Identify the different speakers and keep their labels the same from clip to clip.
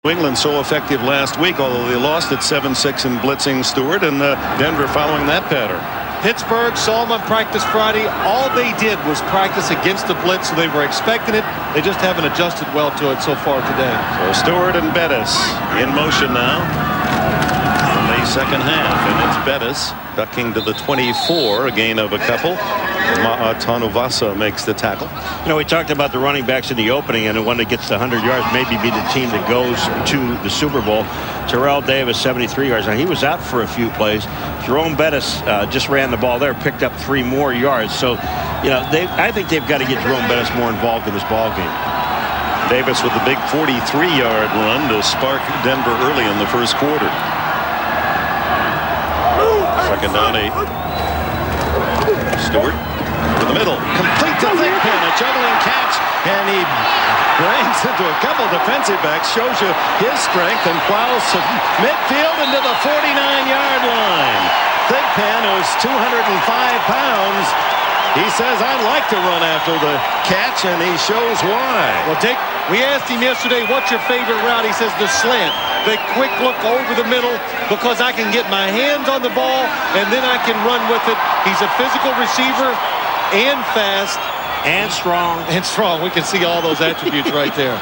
Speaker 1: New England so effective last week, although they lost at 7-6 in blitzing Stewart, and Denver following that pattern.
Speaker 2: Pittsburgh saw them on practice Friday. All they did was practice against the blitz, so they were expecting it. They just haven't adjusted well to it so far today.
Speaker 1: So Stewart and Bettis in motion now. The second half, and it's Bettis ducking to the 24, a gain of a couple. Tanuvasa makes the tackle.
Speaker 3: You know, we talked about the running backs in the opening, and the one that gets to 100 yards maybe be the team that goes to the Super Bowl. Terrell Davis, 73 yards. Now, he was out for a few plays. Jerome Bettis just ran the ball there, picked up 3 more yards. So, you know, I think they've got to get Jerome Bettis more involved in this ball game.
Speaker 1: Davis with the big 43-yard run to spark Denver early in the first quarter. Second down 8. Stewart over the middle, complete to Thigpen, a juggling catch, and he brings into a couple defensive backs, shows you his strength, and plows from midfield into the 49-yard line. Thigpen, who's 205 pounds, he says, "I'd like to run after the catch," and he shows why.
Speaker 2: Well, Dick, we asked him yesterday, what's your favorite route? He says the slant, the quick look over the middle, because I can get my hands on the ball and then I can run with it. He's a physical receiver and fast.
Speaker 3: And strong.
Speaker 2: And strong. We can see all those attributes right there.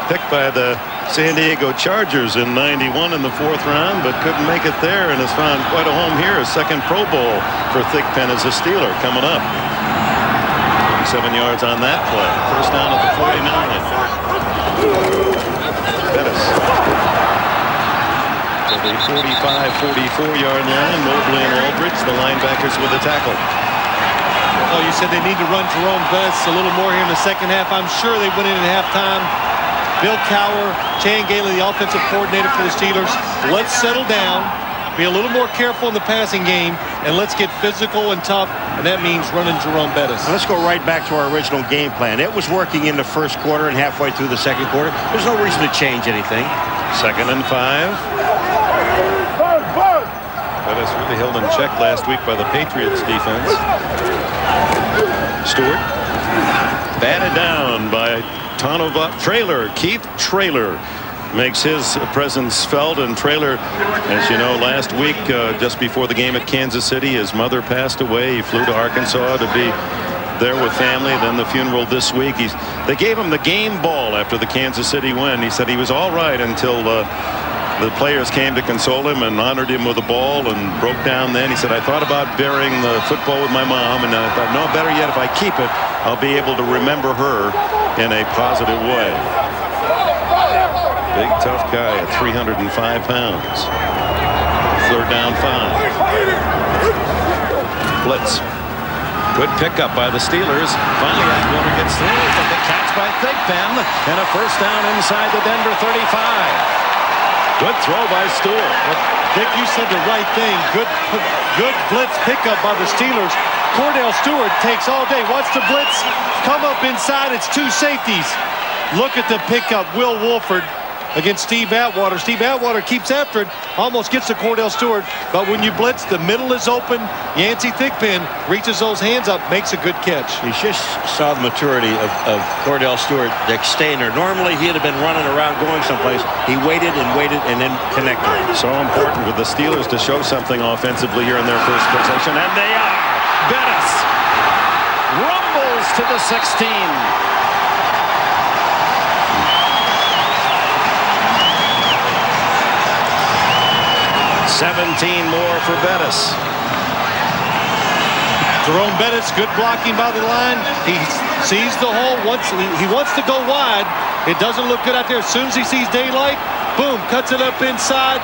Speaker 1: Picked by the San Diego Chargers in '91 in the 4th round, but couldn't make it there, and has found quite a home here. A second Pro Bowl for Thigpen as a Steeler coming up. 7 yards on that play. First down at the 49. Bettis. To the 45-44-yard line. Mobley and Aldridge, the linebackers, with the tackle.
Speaker 2: Oh, you said they need to run Jerome Bettis a little more here in the second half. I'm sure they went in at halftime. Bill Cowher, Chan Gailey, the offensive coordinator for the Steelers. Let's settle down, be a little more careful in the passing game, and let's get physical and tough, and that means running Jerome Bettis.
Speaker 3: Let's go right back to our original game plan. It was working in the first quarter and halfway through the second quarter. There's no reason to change anything.
Speaker 1: 2nd and 5. Bettis really held in check last week by the Patriots defense. Stewart batted down by Keith Traylor makes his presence felt, and Traylor, as you know, last week just before the game at Kansas City, his mother passed away. He flew to Arkansas to be there with family. Then the funeral this week. They gave him the game ball after the Kansas City win. He said he was all right until the players came to console him and honored him with a ball, and broke down then. He said, "I thought about burying the football with my mom, and I thought, no, better yet, if I keep it, I'll be able to remember her in a positive way." Big, tough guy at 305 pounds. 3rd down 5. Blitz. Good pickup by the Steelers. Finally, Atwater gets through, but the catch by Thigpen, and a first down inside the Denver 35. Good throw by Stewart.
Speaker 2: Well, Dick, you said the right thing. Good blitz pickup by the Steelers. Cordell Stewart takes all day. Watch the blitz come up inside. It's 2 safeties. Look at the pickup. Will Wolford against Steve Atwater. Steve Atwater keeps after it, almost gets to Cordell Stewart, but when you blitz, the middle is open. Yancey Thigpen reaches those hands up, makes a good catch.
Speaker 3: You just saw the maturity of Cordell Stewart staying there. Normally, he'd have been running around going someplace. He waited and then connected.
Speaker 1: So important with the Steelers to show something offensively here in their first possession, and they are. Bettis rumbles to the 16. 17 more for Bettis.
Speaker 2: Jerome Bettis, good blocking by the line. He sees the hole. He wants to go wide. It doesn't look good out there. As soon as he sees daylight, boom, cuts it up inside.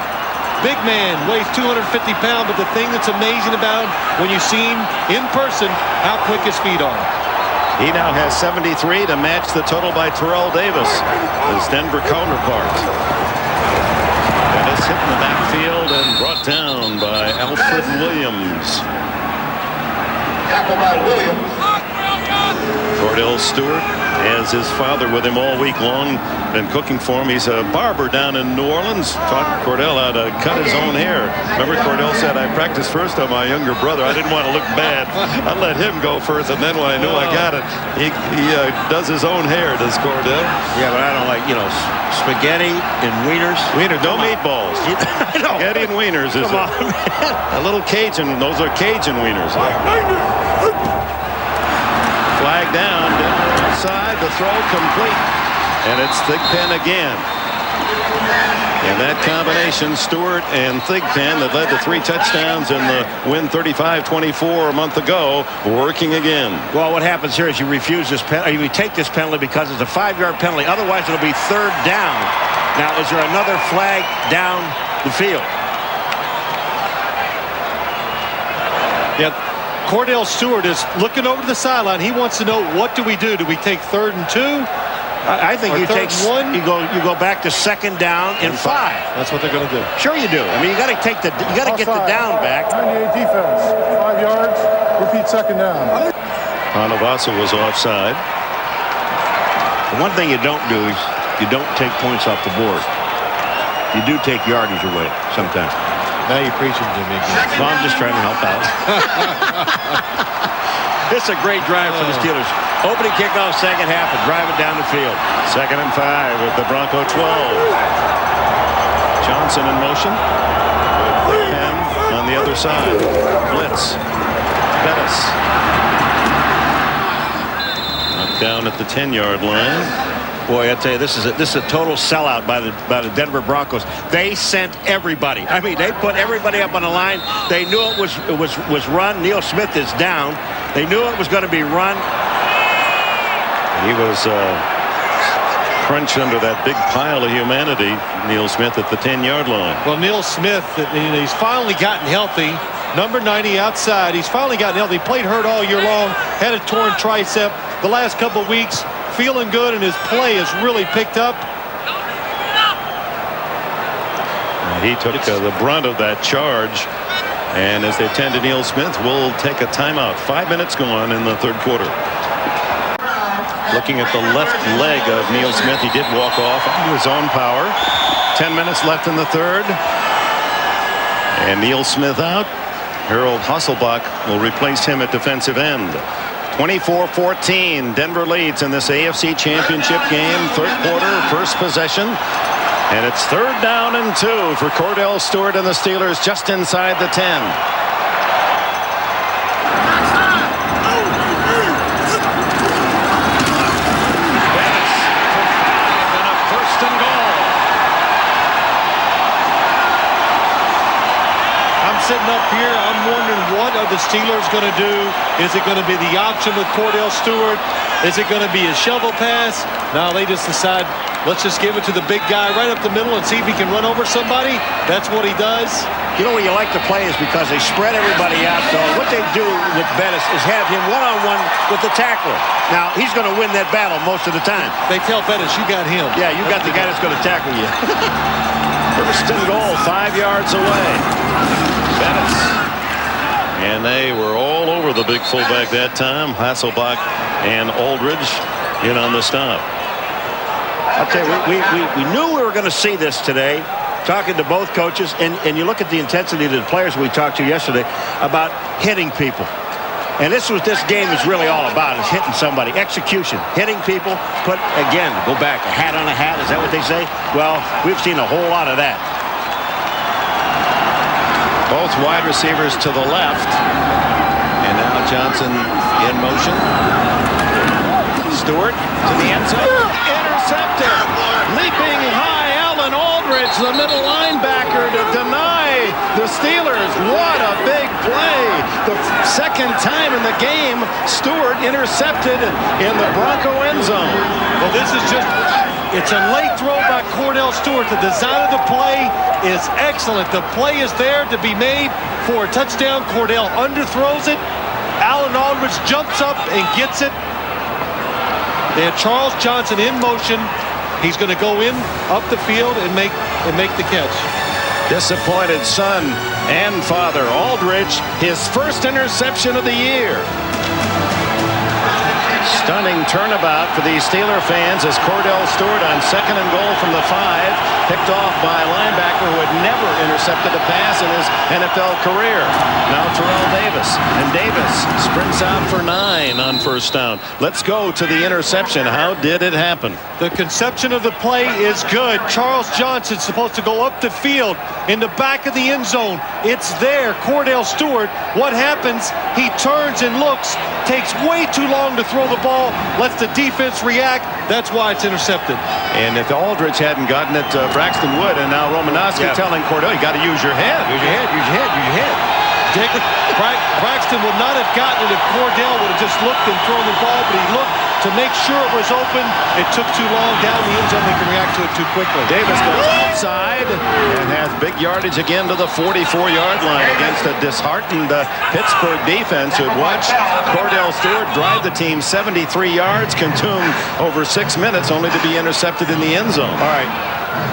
Speaker 2: Big man, weighs 250 pounds, but the thing that's amazing about him, when you see him in person, how quick his feet are.
Speaker 1: He now has 73 to match the total by Terrell Davis, his Denver counterpart. Bettis hit in the backfield and brought down by Alfred Williams. Cordell Stewart has his father with him all week long, been cooking for him. He's a barber down in New Orleans. Taught Cordell how to cut his own hair. Remember, Cordell said, I practiced first on my younger brother. I didn't want to look bad. I let him go first, and then when I knew I got it, he does his own hair, does Cordell?
Speaker 3: Yeah, but I don't like, spaghetti and wieners.
Speaker 1: No meatballs. Spaghetti and wieners is a little Cajun. Those are Cajun wieners. Flag down, Denver side, the throw complete, and it's Thigpen again. And that combination, Stewart and Thigpen, that led to 3 touchdowns in the win 35-24 a month ago, working again.
Speaker 3: Well, what happens here is you refuse this penalty. You take this penalty because it's a 5-yard penalty. Otherwise, it'll be 3rd down. Now, is there another flag down the field?
Speaker 2: Yeah. Cordell Stewart is looking over the sideline. He wants to know, what do we do? Do we take 3rd and 2?
Speaker 3: I think you take
Speaker 2: 1.
Speaker 3: You go back to 2nd down and 5.
Speaker 2: That's what they're going to do.
Speaker 3: Sure you do. I mean, you got to get the down back.
Speaker 4: 98 defense. 5 yards. Repeat 2nd down.
Speaker 1: Hanavasa was offside.
Speaker 3: The one thing you don't do is you don't take points off the board. You do take yardage away sometimes.
Speaker 2: Now you're preaching to me.
Speaker 3: Well, I'm just trying to help out. It's a great drive for the Steelers. Opening kickoff, second half, and drive it down the field.
Speaker 1: 2nd and 5 with the Bronco 12. Johnson in motion. With Thigpen on the other side. Blitz. Bettis. Knocked down at the 10-yard line.
Speaker 3: Boy, I tell you, this is a total sellout by the Denver Broncos. They sent everybody. I mean, they put everybody up on the line. They knew it was run. Neil Smith is down. They knew it was going to be run.
Speaker 1: He was crunched under that big pile of humanity, Neil Smith, at the 10-yard line.
Speaker 2: Well, Neil Smith, he's finally gotten healthy. Number 90 outside. He's finally gotten healthy. He played hurt all year long. Had a torn tricep. The last couple of weeks, feeling good, and his play has really picked up.
Speaker 1: He took the brunt of that charge. And as they tend to Neil Smith, we'll take a timeout. 5 minutes gone in the 3rd quarter. Looking at the left leg of Neil Smith, he did walk off on his own power. 10 minutes left in the 3rd. And Neil Smith out. Harold Hasselbach will replace him at defensive end. 24-14. Denver leads in this AFC Championship game. 3rd quarter, first possession. And it's 3rd down and 2 for Cordell Stewart and the Steelers just inside the 10. Bettis for 5 and a 1st and goal.
Speaker 2: I'm sitting up here. I'm wondering, what are the Steelers going to do? Is it going to be the option with Cordell Stewart? Is it going to be a shovel pass? No, they just decide, let's just give it to the big guy right up the middle and see if he can run over somebody. That's what he does.
Speaker 3: You know, what you like to play is because they spread everybody out. So what they do with Bettis is have him one-on-one with the tackler. Now, he's going to win that battle most of the time.
Speaker 2: They tell Bettis, you got him.
Speaker 3: Yeah, you got the guy that's going to tackle you.
Speaker 1: 1st and goal, 5 yards away. Bettis. And they were all over the big fullback that time. Hasselbach and Aldridge in on the stop.
Speaker 3: I'll tell you, we knew we were going to see this today, talking to both coaches, and you look at the intensity of the players we talked to yesterday about hitting people. And this game is really all about, is hitting somebody. Execution, hitting people, go back, a hat on a hat, is that what they say? Well, we've seen a whole lot of that.
Speaker 1: Both wide receivers to the left. And now Johnson in motion. Stewart to the end zone. Intercepted. Leaping high, Alan Aldridge, the middle linebacker, to deny the Steelers. What a big play. The 2nd time in the game, Stewart intercepted in the Bronco end zone.
Speaker 2: Well, this is just... It's a late throw by Cordell Stewart. The design of the play is excellent. The play is there to be made for a touchdown. Cordell underthrows it. Alan Aldridge jumps up and gets it. They had Charles Johnson in motion. He's going to go in up the field and make the catch.
Speaker 1: Disappointed son and father. Aldridge, his 1st interception of the year. Stunning turnabout for the Steeler fans as Cordell Stewart on 2nd and goal from the 5, picked off by a linebacker who had never intercepted a pass in his NFL career. Now Terrell Davis, and Davis sprints out for 9 on 1st down. Let's go to the interception. How did it happen?
Speaker 2: The conception of the play is good. Charles Johnson's supposed to go up the field in the back of the end zone. It's there. Cordell Stewart. What happens? He turns and looks, takes way too long to throw the ball, lets the defense react. That's why it's intercepted.
Speaker 1: And if Aldridge hadn't gotten it, Braxton would, and now Romanowski telling Cordell, you got to use your head.
Speaker 2: Use your head, use your head, use your head. Dick, Braxton would not have gotten it if Cordell would have just looked and thrown the ball, but he looked to make sure it was open. It took too long down the end zone. They can react to it too quickly.
Speaker 1: Davis goes outside and has big yardage again to the 44-yard line against a disheartened Pittsburgh defense who had watched Cordell Stewart drive the team 73 yards, consumed over 6 minutes, only to be intercepted in the end zone.
Speaker 3: All right.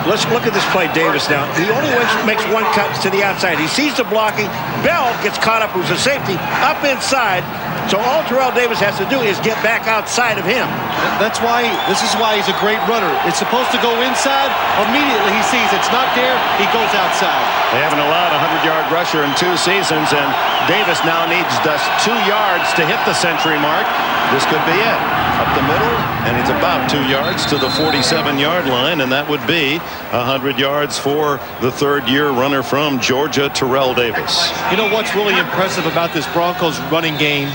Speaker 3: Let's look at this play, Davis, now. He only makes one cut to the outside. He sees the blocking. Bell gets caught up, who's a safety, up inside. So all Terrell Davis has to do is get back outside of him.
Speaker 2: This is why he's a great runner. It's supposed to go inside. Immediately he sees it's not there, he goes outside.
Speaker 1: They haven't allowed a 100-yard rusher in 2 seasons, and Davis now needs just 2 yards to hit the century mark. This could be it. Up the middle, and it's about 2 yards to the 47-yard line, and that would be 100 yards for the 3rd-year runner from Georgia, Terrell Davis.
Speaker 2: You know what's really impressive about this Broncos running game,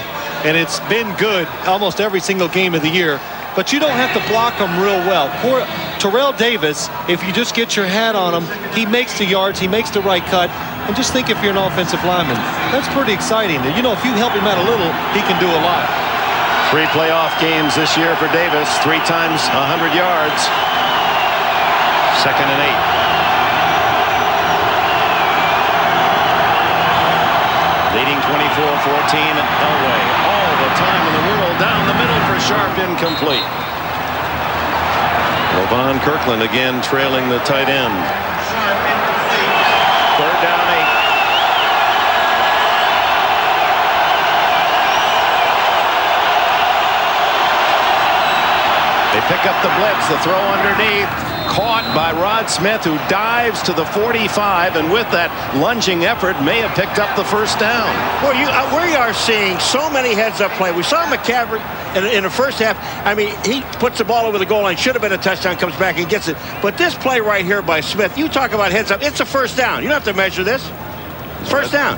Speaker 2: and it's been good almost every single game of the year, but you don't have to block them real well. Terrell Davis, if you just get your hat on him, he makes the yards, he makes the right cut, and just think if you're an offensive lineman, that's pretty exciting. You know, if you help him out a little, he can do a lot.
Speaker 1: 3 playoff games this year for Davis, 3 times 100 yards. 2nd and 8. Leading 24-14 Elway. All the time in the world down the middle for Sharp, incomplete. Levon Kirkland again trailing the tight end. 3rd down 8. They pick up the blitz, the throw underneath, caught by Rod Smith, who dives to the 45, and with that lunging effort may have picked up the 1st down.
Speaker 3: Well, we are seeing so many heads-up play. We saw McCaffrey in the first half. I mean, he puts the ball over the goal line, should have been a touchdown, comes back and gets it. But this play right here by Smith, you talk about heads-up, it's a 1st down. You don't have to measure this. It's 1st down.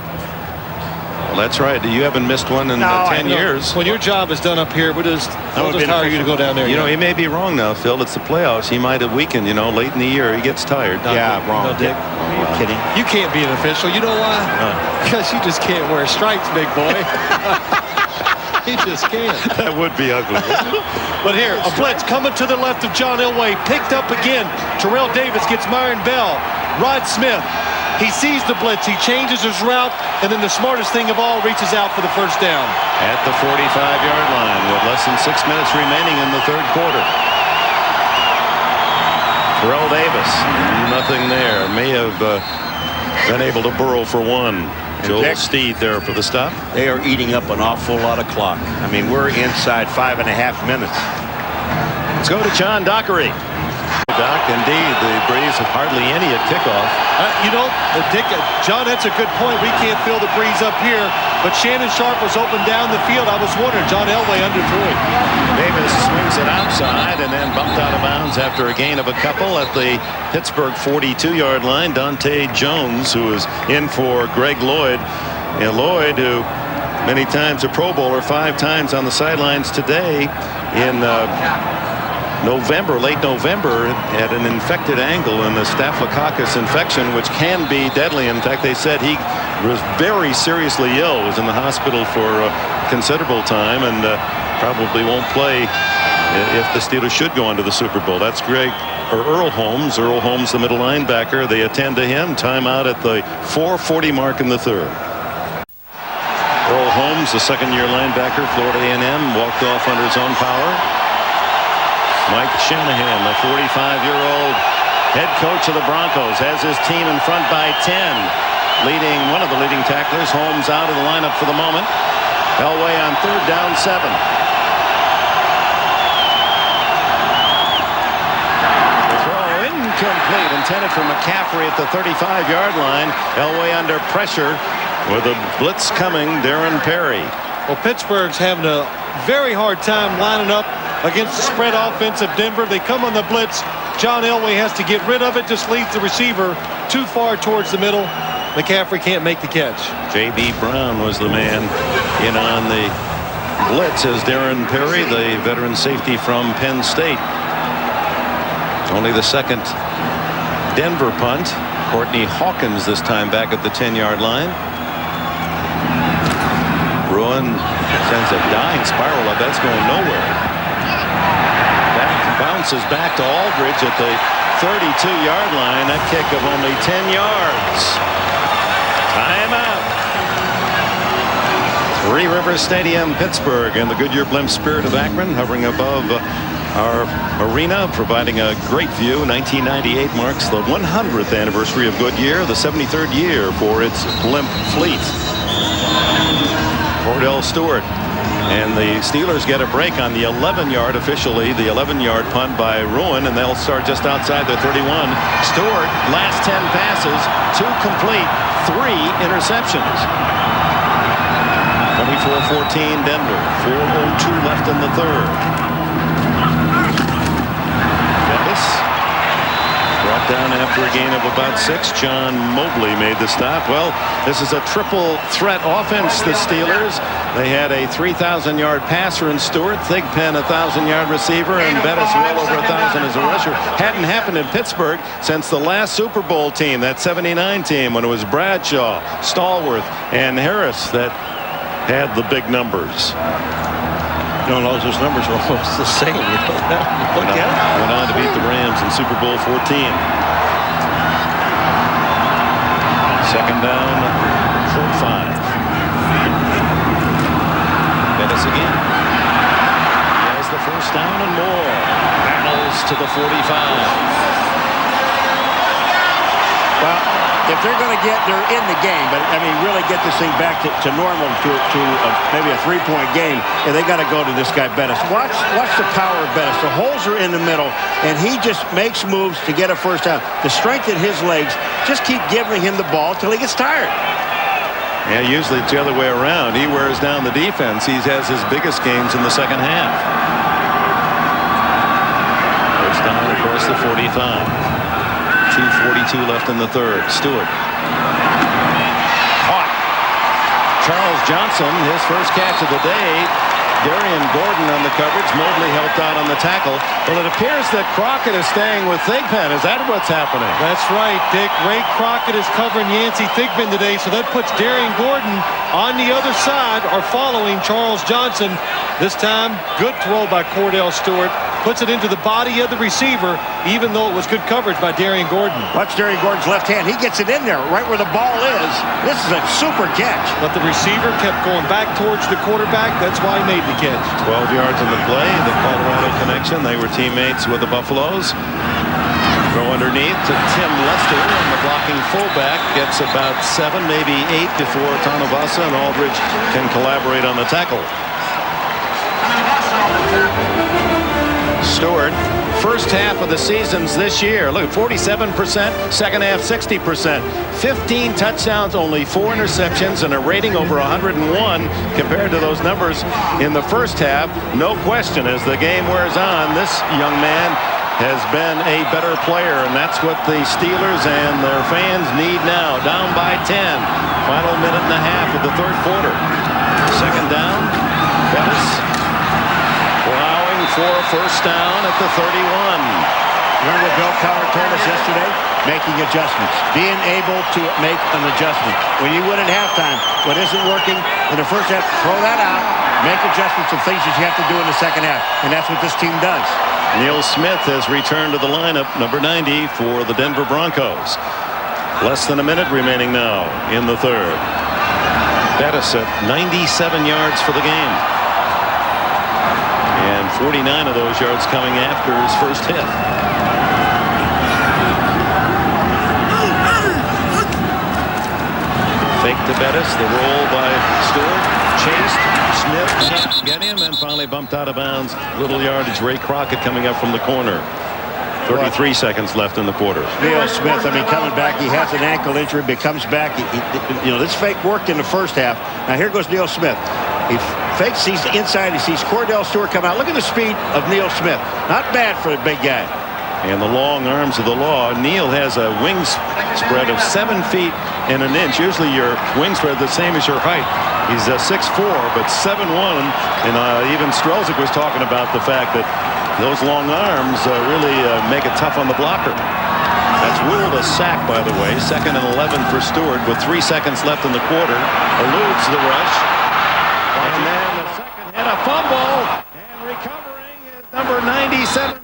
Speaker 1: Well, that's right. You haven't missed one in 10 years.
Speaker 2: When your job is done up here, we'll just hire you to go down there.
Speaker 1: You know, he may be wrong now, Phil. It's the playoffs. He might have weakened, late in the year. He gets tired.
Speaker 3: Wrong.
Speaker 2: Dick.
Speaker 3: Are you kidding?
Speaker 2: You can't be an official. You know why? Because you just can't wear stripes, big boy. You just can't.
Speaker 1: That would be ugly.
Speaker 2: But here, a blitz coming to the left of John Elway. Picked up again. Terrell Davis gets Myron Bell. Rod Smith. He sees the blitz, he changes his route, and then the smartest thing of all, reaches out for the 1st down.
Speaker 1: At the 45-yard line with less than 6 minutes remaining in the 3rd quarter. Terrell Davis, nothing there. May have been able to burrow for 1. Joel Steed there for the stop.
Speaker 3: They are eating up an awful lot of clock. I mean, we're inside 5.5 minutes.
Speaker 1: Let's go to John Dockery. Doc, indeed, the breeze of hardly any at kickoff.
Speaker 2: Dick, John, that's a good point. We can't feel the breeze up here, but Shannon Sharp was open down the field. I was wondering, John Elway underthrew it.
Speaker 1: Davis swings it outside and then bumped out of bounds after a gain of a couple at the Pittsburgh 42-yard line. Dante Jones, who is in for Greg Lloyd. Lloyd, who many times a Pro Bowler, 5 times on the sidelines today in late November, had an infected ankle in the Staphylococcus infection, which can be deadly. In fact, they said he was very seriously ill, was in the hospital for a considerable time, and probably won't play if the Steelers should go on to the Super Bowl. That's Earl Holmes. Earl Holmes, the middle linebacker. They attend to him. Timeout at the 4:40 mark in the 3rd. Earl Holmes, the 2nd-year linebacker, Florida A&M, walked off under his own power. Mike Shanahan, the 45-year-old head coach of the Broncos, has his team in front by 10. Leading one of the leading tacklers. Holmes out of the lineup for the moment. Elway on 3rd down 7. incomplete, intended for McCaffrey at the 35-yard line. Elway under pressure with a blitz coming. Darren Perry.
Speaker 2: Well, Pittsburgh's having a very hard time lining up against the spread offense of Denver. They come on the blitz. John Elway has to get rid of it. Just leads the receiver too far towards the middle. McCaffrey can't make the catch.
Speaker 1: J.B. Brown was the man in on the blitz as Darren Perry, the veteran safety from Penn State. Only the second Denver punt. Courtney Hawkins this time back at the 10-yard line. Bruin sends a dying spiral up. That's going nowhere. That bounces back to Aldridge at the 32-yard line. That kick of only 10 yards. Timeout. Three Rivers Stadium, Pittsburgh, and the Goodyear Blimp Spirit of Akron hovering above our arena, providing a great view. 1998 marks the 100th anniversary of Goodyear, the 73rd year for its blimp fleet. Cordell Stewart and the Steelers get a break on the 11-yard, officially the 11-yard punt by Ruin, and they'll start just outside their 31. Stewart, last 10 passes, 2 complete, 3 interceptions. 24-14 Denver, 4:02 left in the third. Brought down after a gain of about 6. John Mobley made the stop. Well, this is a triple threat offense, the Steelers. They had a 3,000-yard passer in Stewart, Thigpen a 1,000-yard receiver, and Bettis well over 1,000 as a rusher. Hadn't happened in Pittsburgh since the last Super Bowl team, that 79 team, when it was Bradshaw, Stallworth, and Harris that had the big numbers.
Speaker 3: No, those numbers are almost the same.
Speaker 1: Went on to beat the Rams in Super Bowl 14. Second down, short 5. Bettis again. He has the first down and more. Battles to the 45.
Speaker 3: Well, if they're going to they're in the game, but I mean, really get this thing back to normal, to maybe a 3-point game, and they got to go to this guy Bettis. Watch the power of Bettis. The holes are in the middle, and he just makes moves to get a first down. The strength in his legs, just keep giving him the ball until he gets tired.
Speaker 1: Yeah, usually it's the other way around. He wears down the defense. He has his biggest games in the second half. First down across the 45. 2:42 left in the third. Stewart. Caught. Charles Johnson, his first catch of the day. Darian Gordon on the coverage. Mobley helped out on the tackle. Well, it appears that Crockett is staying with Thigpen. Is that what's happening?
Speaker 2: That's right, Dick. Ray Crockett is covering Yancey Thigpen today, so that puts Darian Gordon on the other side, or following Charles Johnson. This time, good throw by Cordell Stewart. Puts it into the body of the receiver, even though it was good coverage by Darian Gordon.
Speaker 3: Watch Darian Gordon's left hand. He gets it in there, right where the ball is. This is a super catch.
Speaker 2: But the receiver kept going back towards the quarterback. That's why he made the catch.
Speaker 1: 12 yards in the play. The Colorado connection. They were teammates with the Buffaloes. Throw underneath to Tim Lester, and the blocking fullback gets about 7, maybe 8 before Tanavasa and Aldridge can collaborate on the tackle. Stewart, first half of the seasons this year. Look, 47%, second half 60%. 15 touchdowns, only 4 interceptions, and a rating over 101 compared to those numbers in the first half. No question, as the game wears on, this young man has been a better player, and that's what the Steelers and their fans need now. Down by 10. Final minute and a half of the third quarter. Second down. Bettis allowing for a first down at the 31.
Speaker 3: Remember what Bill Cowher told us yesterday? Making adjustments. Being able to make an adjustment. When you win at halftime, what isn't working in the first half, throw that out, make adjustments of things that you have to do in the second half. And that's what this team does.
Speaker 1: Neil Smith has returned to the lineup, number 90 for the Denver Broncos. Less than a minute remaining now in the third. Bettis at 97 yards for the game. And 49 of those yards coming after his first hit. Fake to Bettis, the roll by Stewart. Chased, Smith can't get him, and finally bumped out of bounds. Little yardage. Ray Crockett coming up from the corner. 33 seconds left in the quarter.
Speaker 3: Neil Smith, I mean, coming back, he has an ankle injury, but comes back. You know, this fake worked in the first half. Now here goes Neil Smith. He fakes, he's inside, he sees Cordell Stewart come out. Look at the speed of Neil Smith. Not bad for a big guy.
Speaker 1: And the long arms of the law. Neil has a wing spread of 7 feet and an inch. Usually your wing spread the same as your height. He's 6'4", but 7'1", and even Strelzik was talking about the fact that those long arms really make it tough on the blocker. That's ruled a sack, by the way. 2nd and 11 for Stewart with 3 seconds left in the quarter. Eludes the rush. And then the second hit, a fumble. And recovering is number 97,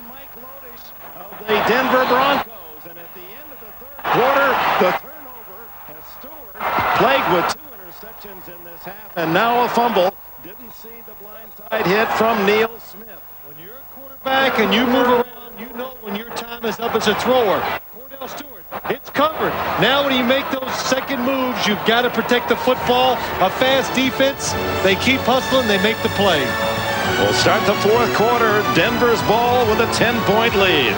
Speaker 1: the Denver Broncos. And at the end of the third quarter, the turnover has Stewart plagued with 2 interceptions in this half, and now a fumble. Didn't see the blindside hit from Neil Smith.
Speaker 2: When you're a quarterback and you move around, you know when your time is up as a thrower. Cordell Stewart, it's covered. Now when you make those second moves, you've got to protect the football. A fast defense, they keep hustling, they make the play.
Speaker 1: We'll start the fourth quarter. Denver's ball with a 10-point lead.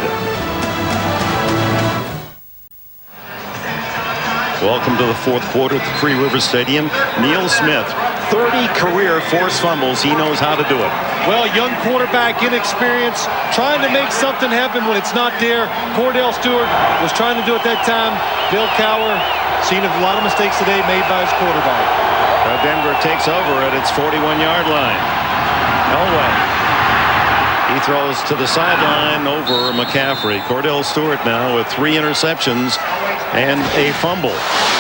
Speaker 1: Welcome to the fourth quarter at the Three Rivers Stadium. Neil Smith, 30 career forced fumbles. He knows how to do it.
Speaker 2: Well, young quarterback, inexperienced, trying to make something happen when it's not there. Cordell Stewart was trying to do it that time. Bill Cowher seen a lot of mistakes today made by his quarterback.
Speaker 1: Denver takes over at its 41-yard line. Elway. He throws to the sideline over McCaffrey. Cordell Stewart now with 3 interceptions and a fumble.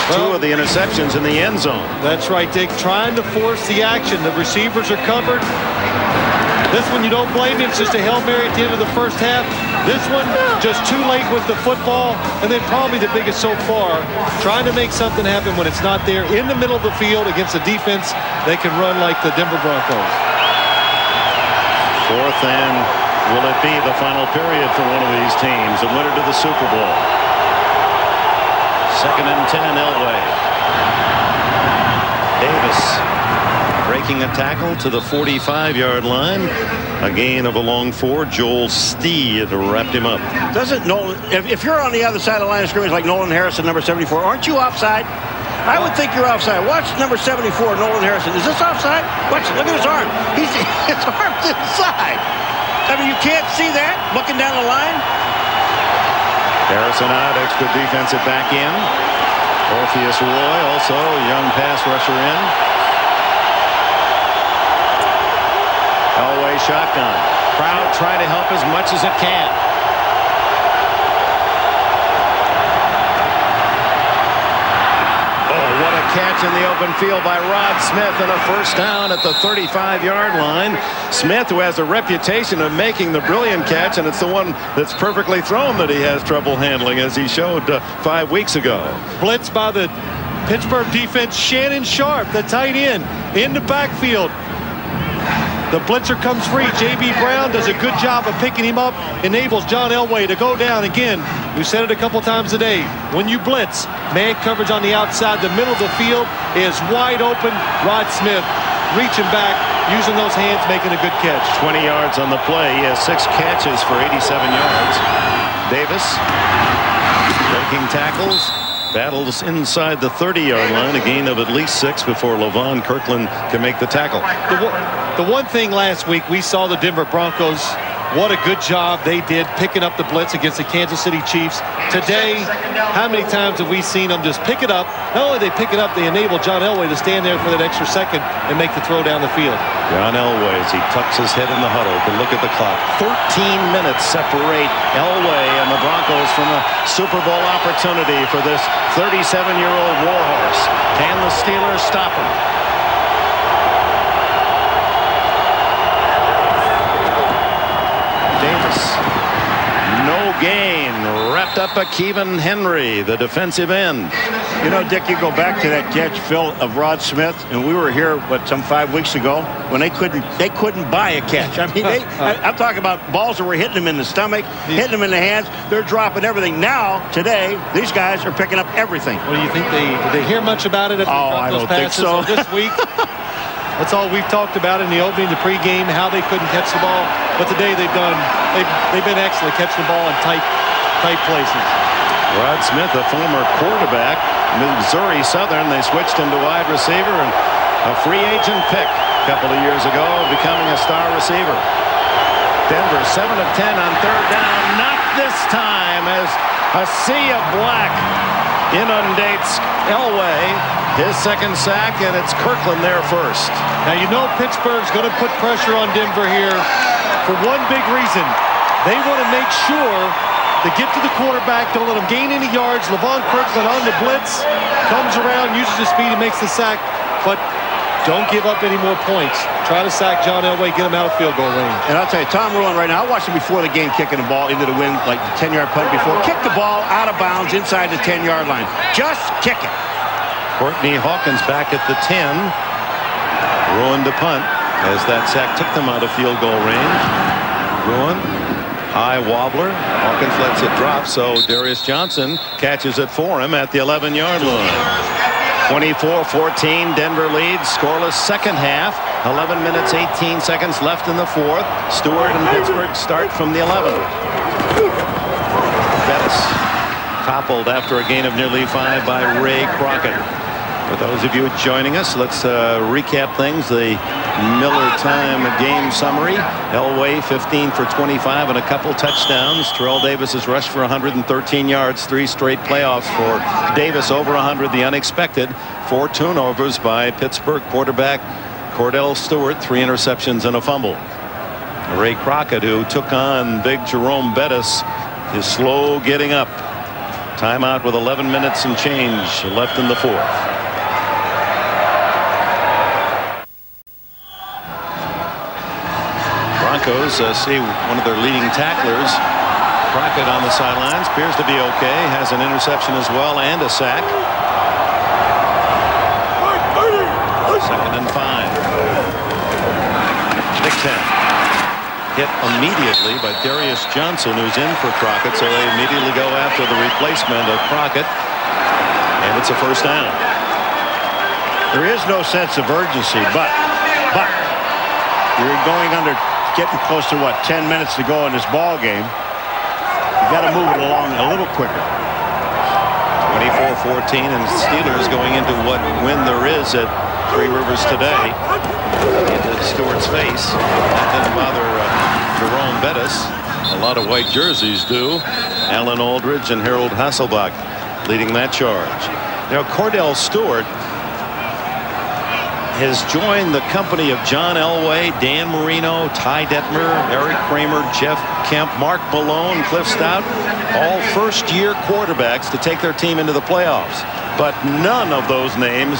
Speaker 1: Well, 2 of the interceptions in the end zone.
Speaker 2: That's right, Dick. Trying to force the action. The receivers are covered. This one you don't blame him. It's just a Hail Mary at the end of the first half. This one just too late with the football. And then probably the biggest so far, trying to make something happen when it's not there in the middle of the field against a defense they can run like the Denver Broncos.
Speaker 1: 4th and will it be the final period for one of these teams? A winner to the Super Bowl. 2nd and 10, Elway. Davis breaking a tackle to the 45-yard line. A gain of a long 4. Joel Steed wrapped him up.
Speaker 3: Doesn't Nolan, if you're on the other side of the line of scrimmage like Nolan Harrison, number 74, aren't you offside? I would think you're offside. Watch number 74, Nolan Harrison. Is this offside? Watch it. Look at his arm. His arm's inside. I mean, you can't see that looking down the line.
Speaker 1: Harrison out, extra defensive back in. Orpheus Roy also, young pass rusher in. Elway shotgun. Crowd trying to help as much as it can. What a catch in the open field by Rod Smith, and a first down at the 35-yard line. Smith, who has a reputation of making the brilliant catch, and it's the one that's perfectly thrown that he has trouble handling, as he showed 5 weeks ago.
Speaker 2: Blitz by the Pittsburgh defense. Shannon Sharp, the tight end, in the backfield. The blitzer comes free. J.B. Brown does a good job of picking him up, enables John Elway to go down. Again, we've said it a couple times today. When you blitz, man coverage on the outside, the middle of the field is wide open. Rod Smith reaching back, using those hands, making a good catch.
Speaker 1: 20 yards on the play. He has 6 catches for 87 yards. Davis breaking tackles. Battles inside the 30-yard line, a gain of at least 6 before LaVon Kirkland can make the tackle.
Speaker 2: The one thing last week, we saw the Denver Broncos, what a good job they did picking up the blitz against the Kansas City Chiefs. Today, how many times have we seen them just pick it up? Not only they pick it up, they enable John Elway to stand there for that extra second and make the throw down the field.
Speaker 1: John Elway, as he tucks his head in the huddle to look at the clock. 13 minutes separate Elway and the Broncos from a Super Bowl opportunity for this 37-year-old warhorse. Can the Steelers stop him? Davis, no gain. Wrapped up by Kevin Henry, the defensive end.
Speaker 3: You know, Dick, you go back to that catch, Phil, of Rod Smith, and we were here, some 5 weeks ago, when they couldn't buy a catch. I mean, I'm talking about balls that were hitting them in the stomach, hitting them in the hands. They're dropping everything. Now, today, these guys are picking up everything.
Speaker 2: What do you think? Did they hear much about it?
Speaker 3: I don't think so.
Speaker 2: This week, that's all we've talked about in the opening, the pregame, how they couldn't catch the ball. but today they've been excellent catching the ball in tight places.
Speaker 1: Rod Smith, a former quarterback, Missouri Southern. They switched him to wide receiver, and a free agent pick a couple of years ago, becoming a star receiver. Denver 7 of 10 on third down. Not this time, as a sea of black inundates Elway. His second sack, and it's Kirkland there first.
Speaker 2: Now you know Pittsburgh's going to put pressure on Denver here for one big reason. They want to make sure they get to the quarterback, don't let him gain any yards. Levon Kirkland on the blitz, comes around, uses his speed, and makes the sack. But don't give up any more points. Try to sack John Elway, get him out of field goal range.
Speaker 3: And I'll tell you, Tom Ruin right now, I watched him before the game kicking the ball into the wind, like the 10-yard punt before. Kick the ball out of bounds inside the 10-yard line. Just kick it.
Speaker 1: Courtney Hawkins back at the 10. Ruined the punt as that sack took them out of field goal range. Ruin, high wobbler. Hawkins lets it drop, so Darius Johnson catches it for him at the 11-yard line. 24-14, Denver leads, scoreless second half. 11 minutes, 18 seconds left in the fourth. Stewart and Pittsburgh start from the 11. Bettis toppled after a gain of nearly 5 by Ray Crockett. For those of you joining us, let's recap things. The Miller time game summary. Elway 15 for 25 and a couple touchdowns. Terrell Davis has rushed for 113 yards, 3 straight playoffs for Davis, over 100. The unexpected, 4 turnovers by Pittsburgh quarterback Cordell Stewart, 3 interceptions and a fumble. Ray Crockett, who took on big Jerome Bettis, is slow getting up. Timeout with 11 minutes and change left in the fourth. Broncos see one of their leading tacklers, Crockett, on the sidelines. Appears to be okay. Has an interception as well and a sack. 2nd and 5. Big Ten. Hit immediately by Darius Johnson, who's in for Crockett, so they immediately go after the replacement of Crockett, and it's a first down.
Speaker 3: There is no sense of urgency, but you're going under, getting close to 10 minutes to go in this ball game. You got to move it along a little quicker.
Speaker 1: 24-14, and Steelers going into what win there is at Three Rivers today. Into Stewart's face. That didn't bother Jerome Bettis. A lot of white jerseys do. Alan Aldridge and Harold Hasselbach leading that charge. Now Cordell Stewart has joined the company of John Elway, Dan Marino, Ty Detmer, Eric Kramer, Jeff Kemp, Mark Malone, Cliff Stout, all first-year quarterbacks to take their team into the playoffs. But none of those names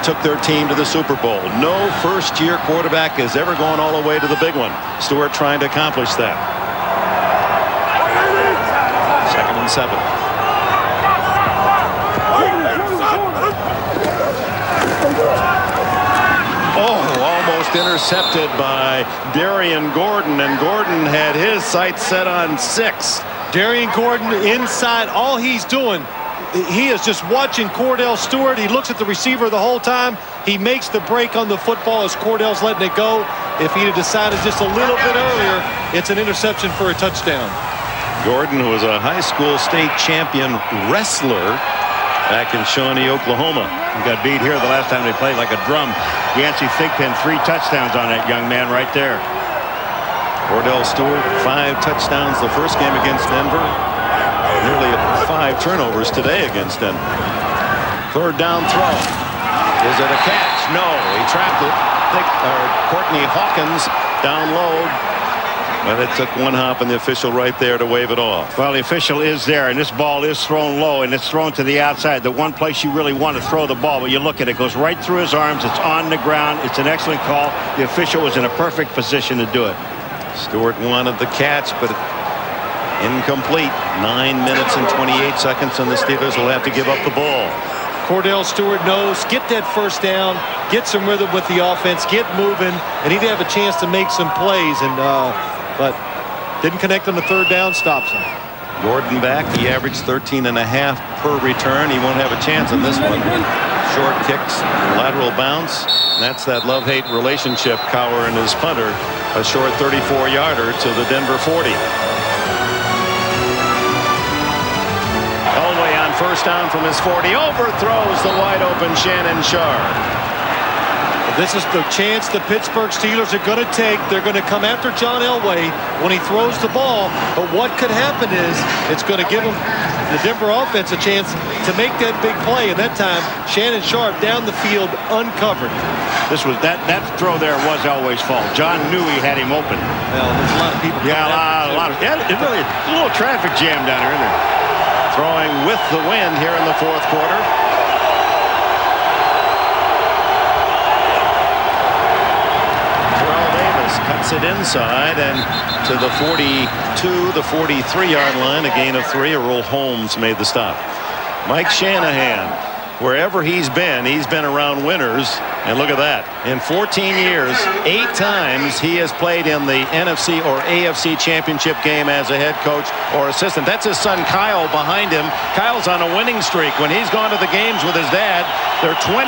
Speaker 1: took their team to the Super Bowl. No first-year quarterback has ever gone all the way to the big one. Stewart trying to accomplish that. 2nd and 7. Intercepted by Darian Gordon, and Gordon had his sights set on 6.
Speaker 2: Darian Gordon inside. All he's doing, he is just watching Cordell Stewart. He looks at the receiver the whole time. He makes the break on the football as Cordell's letting it go. If he'd have decided just a little bit earlier, it's an interception for a touchdown.
Speaker 1: Gordon, who was a high school state champion wrestler back in Shawnee, Oklahoma.
Speaker 3: He got beat here the last time they played like a drum. Yancey Thigpen, 3 touchdowns on that young man right there.
Speaker 1: Cordell Stewart, 5 touchdowns the first game against Denver. Nearly 5 turnovers today against Denver. 3rd down throw. Is it a catch? No, he trapped it. Courtney Hawkins down low. But it took one hop and the official right there to wave it off.
Speaker 3: Well, the official is there, and this ball is thrown low, and it's thrown to the outside. The one place you really want to throw the ball, but you look at it, goes right through his arms. It's on the ground. It's an excellent call. The official was in a perfect position to do it.
Speaker 1: Stewart wanted the catch, but incomplete. 9 minutes and 28 seconds, and the Steelers will have to give up the ball.
Speaker 2: Cordell Stewart knows, get that first down, get some rhythm with the offense, get moving, and he'd have a chance to make some plays, and but didn't connect on the 3rd down, stops him.
Speaker 1: Gordon back. He averaged 13.5 per return. He won't have a chance in this one. short kicks, lateral bounce. And that's that love-hate relationship. Cowher and his punter, a short 34-yarder to the Denver 40. Elway on first down from his 40, overthrows the wide-open Shannon Sharp.
Speaker 2: This is the chance the Pittsburgh Steelers are going to take. They're going to come after John Elway when he throws the ball. But what could happen is it's going to give them, the Denver offense, a chance to make that big play. And that time, Shannon Sharp down the field uncovered.
Speaker 3: This was that throw there was Elway's fault. John knew he had him open.
Speaker 2: Well, there's a lot of people.
Speaker 3: Yeah, a lot of. Yeah, it really a little traffic jam down there, isn't there?
Speaker 1: Throwing with the wind here in the fourth quarter. Cuts it inside and to the 42, the 43-yard line, a gain of 3. Earl Holmes made the stop. Mike Shanahan, wherever he's been around winners. And look at that. In 14 years, 8 times he has played in the NFC or AFC championship game as a head coach or assistant. That's his son Kyle behind him. Kyle's on a winning streak. When he's gone to the games with his dad, they're 20-0.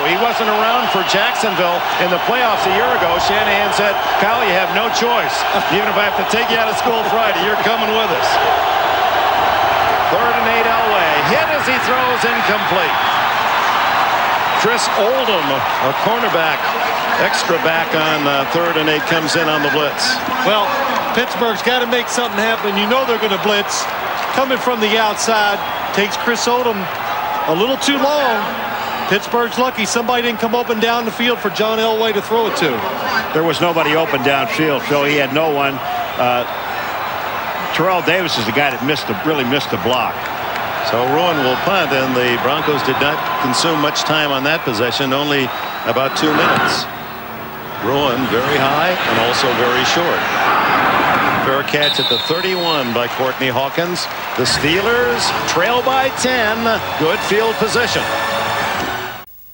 Speaker 1: He wasn't around for Jacksonville in the playoffs a year ago. Shanahan said, Kyle, you have no choice. Even if I have to take you out of school Friday, you're coming with us. 3rd and 8, Elway. Hit as he throws, incomplete. Chris Oldham, a cornerback, extra back on 3rd and 8, comes in on the blitz.
Speaker 2: Well, Pittsburgh's got to make something happen. You know they're going to blitz. Coming from the outside, takes Chris Oldham a little too long. Pittsburgh's lucky somebody didn't come open down the field for John Elway to throw it to.
Speaker 3: There was nobody open downfield, Phil. He had no one. Terrell Davis is the guy that really missed the block.
Speaker 1: So Ruin will punt, and the Broncos did not consume much time on that possession, only about 2 minutes. Ruin very high and also very short. Fair catch at the 31 by Courtney Hawkins. The Steelers trail by 10. Good field position.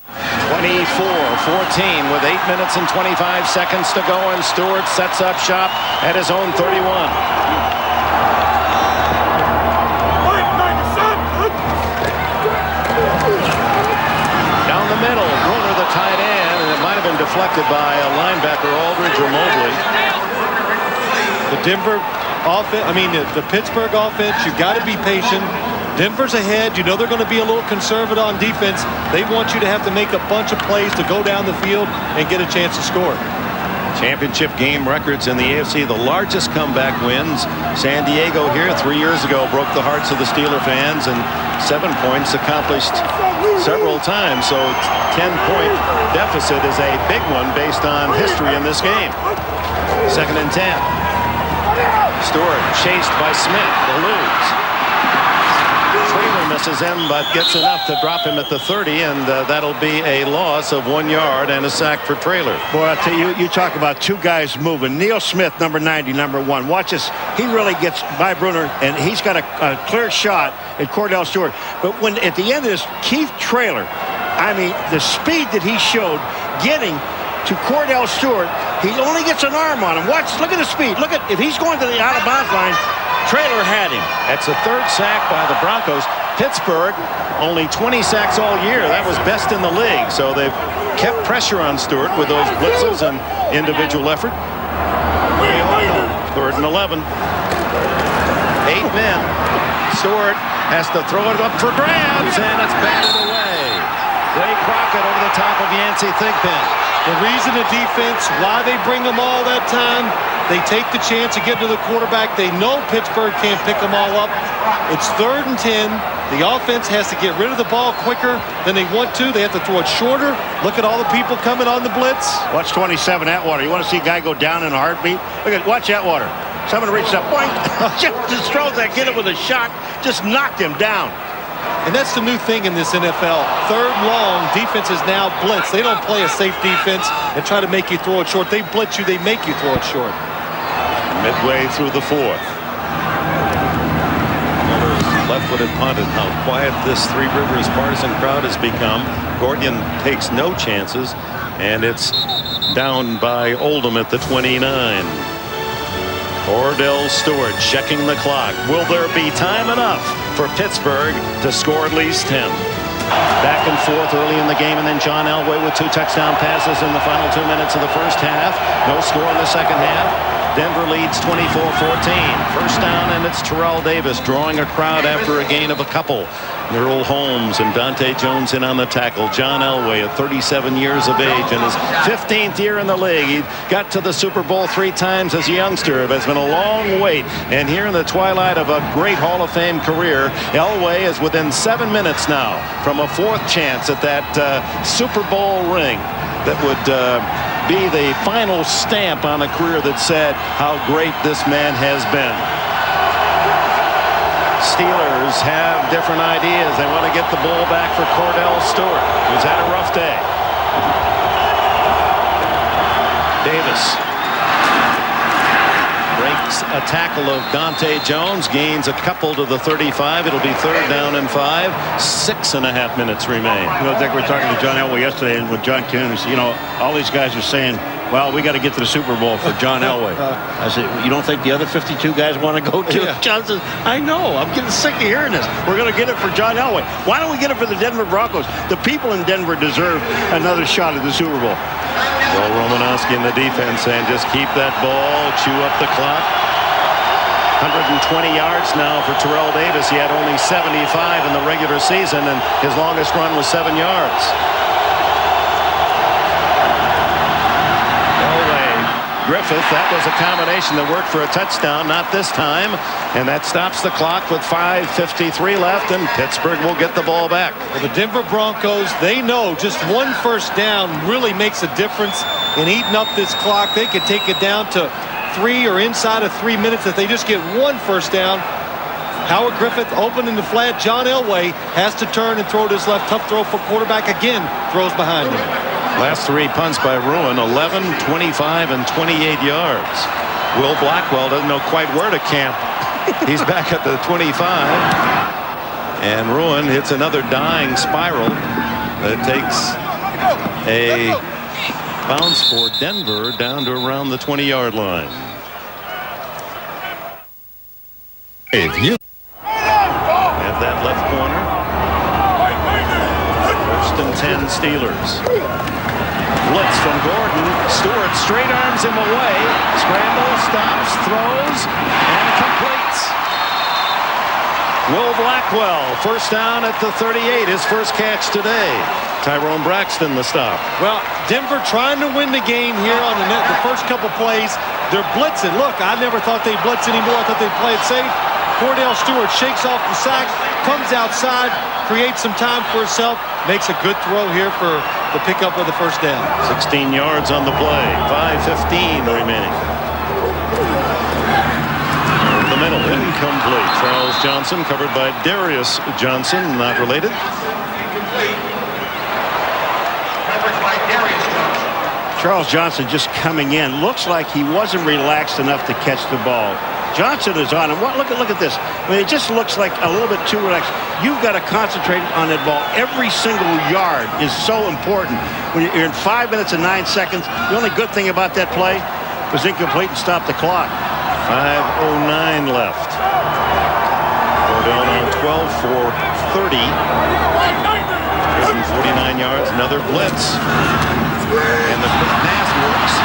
Speaker 1: 24-14 with 8 minutes and 25 seconds to go, and Stewart sets up shop at his own 31. Down the middle, Bruner the tight end, and it might have been deflected by a linebacker, Aldridge or Mobley.
Speaker 2: The Denver offense, the Pittsburgh offense, you've got to be patient. Denver's ahead. You know they're going to be a little conservative on defense. They want you to have to make a bunch of plays to go down the field and get a chance to score.
Speaker 1: Championship game records in the AFC, the largest comeback wins. San Diego here 3 years ago broke the hearts of the Steeler fans, and 7 points accomplished several times. So 10-point deficit is a big one based on history in this game. 2nd and 10. Stewart chased by Smith. They lose. Traylor misses him, but gets enough to drop him at the 30, and that'll be a loss of 1 yard and a sack for Traylor.
Speaker 3: Boy, I tell you, you talk about 2 guys moving. Neil Smith, number 90, number 1. Watch this. He really gets by Bruner, and he's got a clear shot at Cordell Stewart. But when at the end of this, Keith Traylor, the speed that he showed getting to Cordell Stewart, he only gets an arm on him. Look at the speed. Look at, if he's going to the out-of-bounds line, Traylor had him.
Speaker 1: That's the 3rd sack by the Broncos. Pittsburgh, only 20 sacks all year. That was best in the league. So they've kept pressure on Stewart with those blitzes and individual effort. 3rd and 11. 8 men. Stewart has to throw it up for grabs, and it's batted away. Ray Crockett over the top of Yancey Thigpen.
Speaker 2: The reason the defense, why they bring them all that time, they take the chance to get to the quarterback. They know Pittsburgh can't pick them all up. It's 3rd and 10. The offense has to get rid of the ball quicker than they want to. They have to throw it shorter. Look at all the people coming on the blitz.
Speaker 3: Watch 27, Atwater. You want to see a guy go down in a heartbeat? Watch Atwater. Someone reaches up, boink, just throws that kid with a shot, just knocked him down.
Speaker 2: And that's the new thing in this NFL. 3rd long, defenses now blitz. They don't play a safe defense and try to make you throw it short. They blitz you, they make you throw it short.
Speaker 1: Midway through the 4th. Left-footed punt, and how quiet this Three Rivers partisan crowd has become. Gordon takes no chances, and it's down by Oldham at the 29. Cordell Stewart checking the clock. Will there be time enough for Pittsburgh to score at least 10? Back and forth early in the game, and then John Elway with 2 touchdown passes in the final 2 minutes of the first half. No score in the second half. Denver leads 24-14. First down, and it's Terrell Davis drawing a crowd after a gain of a couple. Earl Holmes and Dante Jones in on the tackle. John Elway at 37 years of age in his 15th year in the league. He got to the Super Bowl 3 times as a youngster, but it's been a long wait. And here in the twilight of a great Hall of Fame career, Elway is within 7 minutes now from a 4th chance at that Super Bowl ring that would be the final stamp on a career that said how great this man has been. Steelers have different ideas. They want to get the ball back for Cordell Stewart, who's had a rough day. Davis breaks a tackle of Dante Jones, gains a couple to the 35. It'll be 3rd down and 5. 6.5 minutes remain.
Speaker 3: You know, Dick, we're talking to John Elway yesterday, and with John Kuhn, you know, all these guys are saying, well, we got to get to the Super Bowl for John Elway. I said, you don't think the other 52 guys want to go to? Yeah. John says, I know. I'm getting sick of hearing this. We're going to get it for John Elway. Why don't we get it for the Denver Broncos? The people in Denver deserve another shot at the Super Bowl.
Speaker 1: Well, Romanowski in the defense saying just keep that ball, chew up the clock. 120 yards now for Terrell Davis. He had only 75 in the regular season, and his longest run was 7 yards. Griffith, that was a combination that worked for a touchdown, not this time, and that stops the clock with 5:53 left, and Pittsburgh will get the ball back.
Speaker 2: Well, the Denver Broncos, they know just one first down really makes a difference in eating up this clock. They could take it down to 3 or inside of 3 minutes if they just get one first down. Howard Griffith open in the flat. John Elway has to turn and throw this left. Tough throw for quarterback again. Throws behind him.
Speaker 1: Last 3 punts by Ruin, 11, 25, and 28 yards. Will Blackwell doesn't know quite where to camp. He's back at the 25. And Ruin hits another dying spiral that takes a bounce for Denver down to around the 20-yard line.
Speaker 5: If you
Speaker 1: at that left corner. 1st and 10 Steelers. Blitz from Gordon. Stewart straight arms him away. Scramble, stops, throws, and completes. Will Blackwell, first down at the 38, his first catch today. Tyrone Braxton the stop.
Speaker 2: Well, Denver trying to win the game here on the first couple plays. They're blitzing. Look, I never thought they'd blitz anymore. I thought they'd play it safe. Cordell Stewart shakes off the sack, comes outside, creates some time for himself, makes a good throw here for the pickup of the first down.
Speaker 1: 16 yards on the play. 5:15 remaining. In the middle, incomplete. Charles Johnson covered by Darius Johnson, not related.
Speaker 3: Charles Johnson just coming in. Looks like he wasn't relaxed enough to catch the ball. Johnson is on him. Look at this. I mean, it just looks like a little bit too relaxed. You've got to concentrate on that ball. Every single yard is so important. When you're in 5 minutes and 9 seconds, the only good thing about that play was incomplete and stopped the clock.
Speaker 1: 5:09 left. Cordell on 12 for 30. 149 yards. Another blitz. And the quick pass works.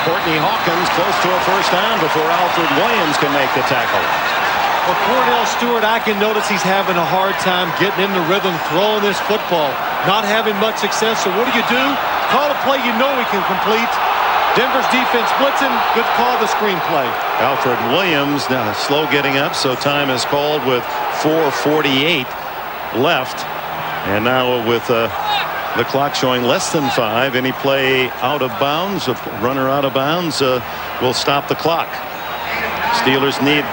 Speaker 1: Courtney Hawkins close to a first down before Alfred Williams can make the tackle.
Speaker 2: Well, Cordell Stewart, I can notice he's having a hard time getting in the rhythm, throwing this football, not having much success. So what do? Call a play you know he can complete. Denver's defense blitzing. Good call, the screenplay.
Speaker 1: Alfred Williams now slow getting up, so time is called with 4:48 left. And now with the clock showing less than 5, any play out of bounds, a runner out of bounds will stop the clock. Steelers need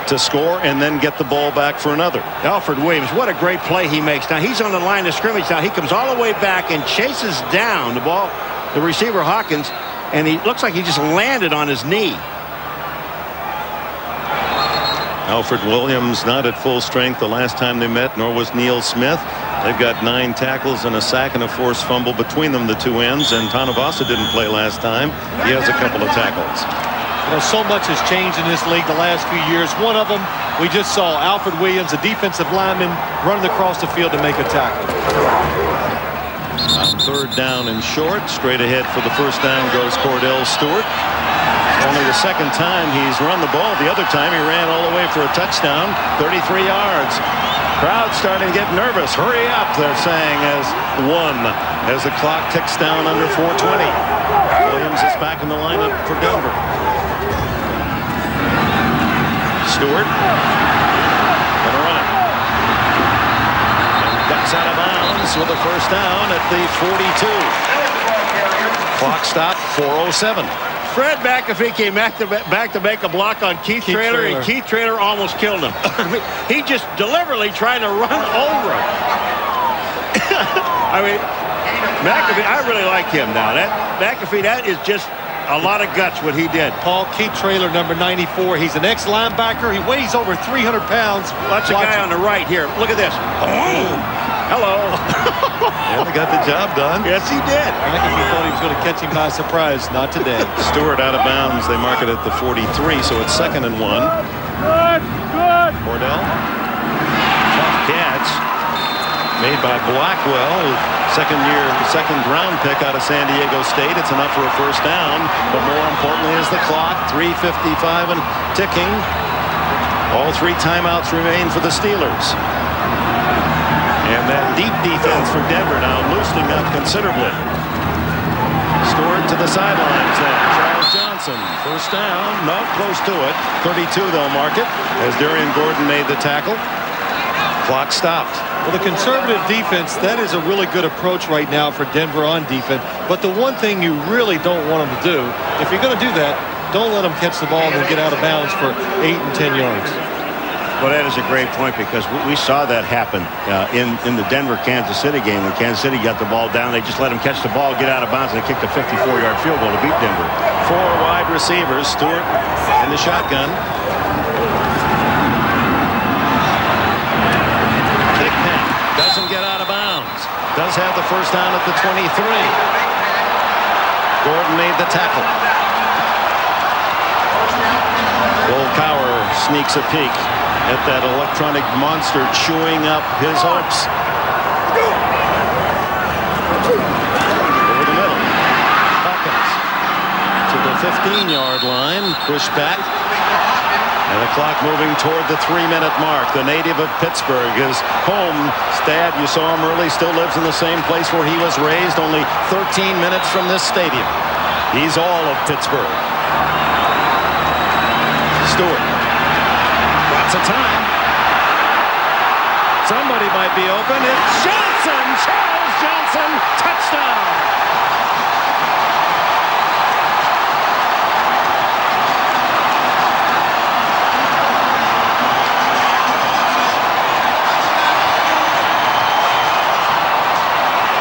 Speaker 1: to score and then get the ball back for another.
Speaker 3: Alfred Williams, what a great play he makes. Now he's on the line of scrimmage. Now he comes all the way back and chases down the ball, the receiver Hawkins, and he looks like he just landed on his knee.
Speaker 1: Alfred Williams not at full strength the last time they met, nor was Neil Smith. They've got 9 tackles and a sack and a forced fumble between them, the 2 ends, and Tanavasa didn't play last time. He has a couple of tackles.
Speaker 2: You know, so much has changed in this league the last few years. One of them, we just saw Alfred Williams, a defensive lineman, running across the field to make a tackle.
Speaker 1: On third down and short, straight ahead for the first down goes Cordell Stewart. Only the second time he's run the ball. The other time he ran all the way for a touchdown, 33 yards. Crowd starting to get nervous. Hurry up, they're saying, as the clock ticks down under 4:20. Williams is back in the lineup for Denver. Stewart gonna run it. And ducks out of bounds with a first down at the 42. Clock stop, 4:07.
Speaker 3: Fred McAfee came back to make a block on Keith Traylor, and Keith Traylor almost killed him. I mean, he just deliberately tried to run over him. I mean, McAfee, I really like him now. McAfee, that is just a lot of guts what he did.
Speaker 2: Paul, Keith Traylor, number 94. He's an ex-linebacker. He weighs over 300 pounds.
Speaker 3: That's a guy on the right here. Look at this. Hello.
Speaker 1: Yeah, they got the job done.
Speaker 3: Yes, he did.
Speaker 2: McAfee thought he was going to catch him by surprise. Not today.
Speaker 1: Stewart out of bounds. They mark it at the 43, so it's 2nd and 1. Cordell. Tough catch. Made by Blackwell. Second round pick out of San Diego State. It's enough for a first down. But more importantly is the clock. 3:55 and ticking. All 3 timeouts remain for the Steelers. And that deep defense for Denver now loosening up considerably. Stewart to the sidelines then. Charles Johnson, first down, not close to it. 32 they'll mark it as Darian Gordon made the tackle. Clock stopped.
Speaker 2: Well, the conservative defense, that is a really good approach right now for Denver on defense. But the one thing you really don't want them to do, if you're going to do that, don't let them catch the ball and then get out of bounds for 8 and 10 yards.
Speaker 3: Well, that is a great point because we saw that happen in the Denver-Kansas City game. When Kansas City got the ball down, they just let them catch the ball, get out of bounds, and they kicked a 54-yard field goal to beat Denver.
Speaker 1: 4 wide receivers. Stewart in the shotgun. Kick pass. Doesn't get out of bounds. Does have the first down at the 23. Gordon made the tackle. Will Cowher sneaks a peek at that electronic monster chewing up his hopes. Over the middle. Hawkins to the 15-yard line. Push back. And the clock moving toward the 3-minute mark. The native of Pittsburgh is home. Dad, you saw him early, still lives in the same place where he was raised, only 13 minutes from this stadium. He's all of Pittsburgh. Stewart. Lots of time. Somebody might be open. It's Johnson! Charles Johnson! Touchdown!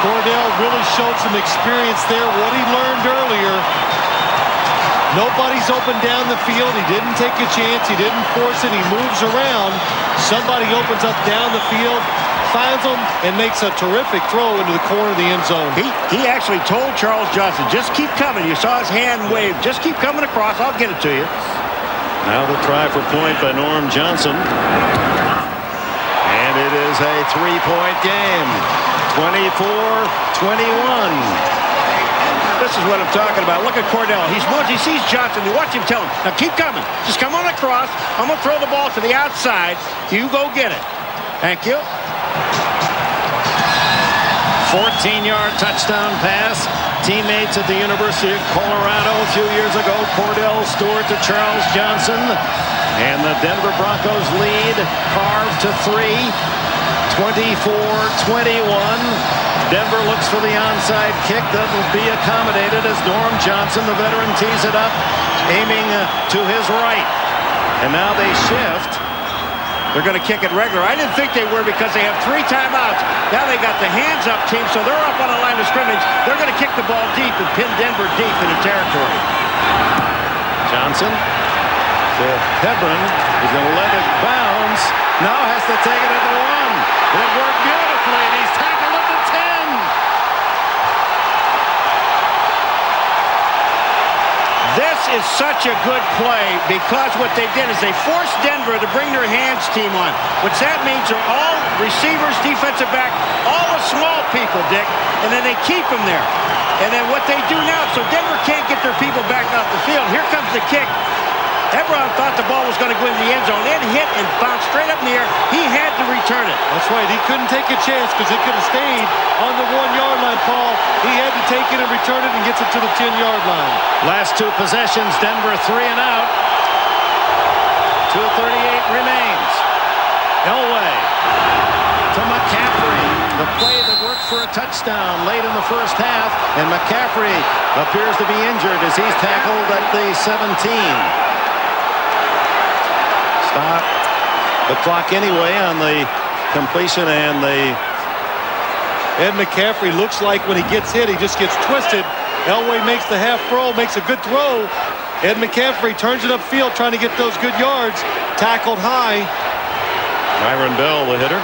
Speaker 2: Cordell really showed some experience there. What he learned earlier. Nobody's open down the field. He didn't take a chance. He didn't force it. He moves around. Somebody opens up down the field, finds him, and makes a terrific throw into the corner of the end zone.
Speaker 3: He actually told Charles Johnson, just keep coming. You saw his hand wave. Just keep coming across. I'll get it to you.
Speaker 1: Now the try for point by Norm Johnson. And it is a 3-point game. 24-21.
Speaker 3: This is what I'm talking about. Look at Cordell. He sees Johnson. You watch him tell him, now keep coming. Just come on across. I'm going to throw the ball to the outside. You go get it. Thank you.
Speaker 1: 14-yard touchdown pass. Teammates at the University of Colorado a few years ago. Cordell Stewart to Charles Johnson. And the Denver Broncos lead carved to 3. 24-21. Denver looks for the onside kick that will be accommodated as Norm Johnson, the veteran, tees it up, aiming to his right. And now they shift.
Speaker 3: They're going to kick it regular. I didn't think they were because they have 3 timeouts. Now they got the hands up team, so they're up on the line of scrimmage. They're going to kick the ball deep and pin Denver deep into territory.
Speaker 1: Johnson to Hebron. He's going to let it bounce. Now has to take it at the 1. It worked beautifully, and he's tackled at the 10.
Speaker 3: This is such a good play because what they did is they forced Denver to bring their hands team on, which that means are all receivers, defensive back, all the small people, Dick, and then they keep them there. And then what they do now, so Denver can't get their people back off the field. Here comes the kick. Ebron thought the ball was going to go in the end zone. It hit and bounced straight up in the air. He had to return it.
Speaker 2: That's right. He couldn't take a chance because it could have stayed on the 1-yard line, Paul. He had to take it and return it and gets it to the 10-yard line.
Speaker 1: Last two possessions, Denver 3 and out. 2:38 remains. Elway to McCaffrey. The play that worked for a touchdown late in the first half. And McCaffrey appears to be injured as he's tackled at the 17. Stop the clock anyway on the completion, and
Speaker 2: Ed McCaffrey looks like when he gets hit, he just gets twisted. Elway makes the half throw, makes a good throw. Ed McCaffrey turns it upfield trying to get those good yards. Tackled high.
Speaker 1: Myron Bell, the hitter.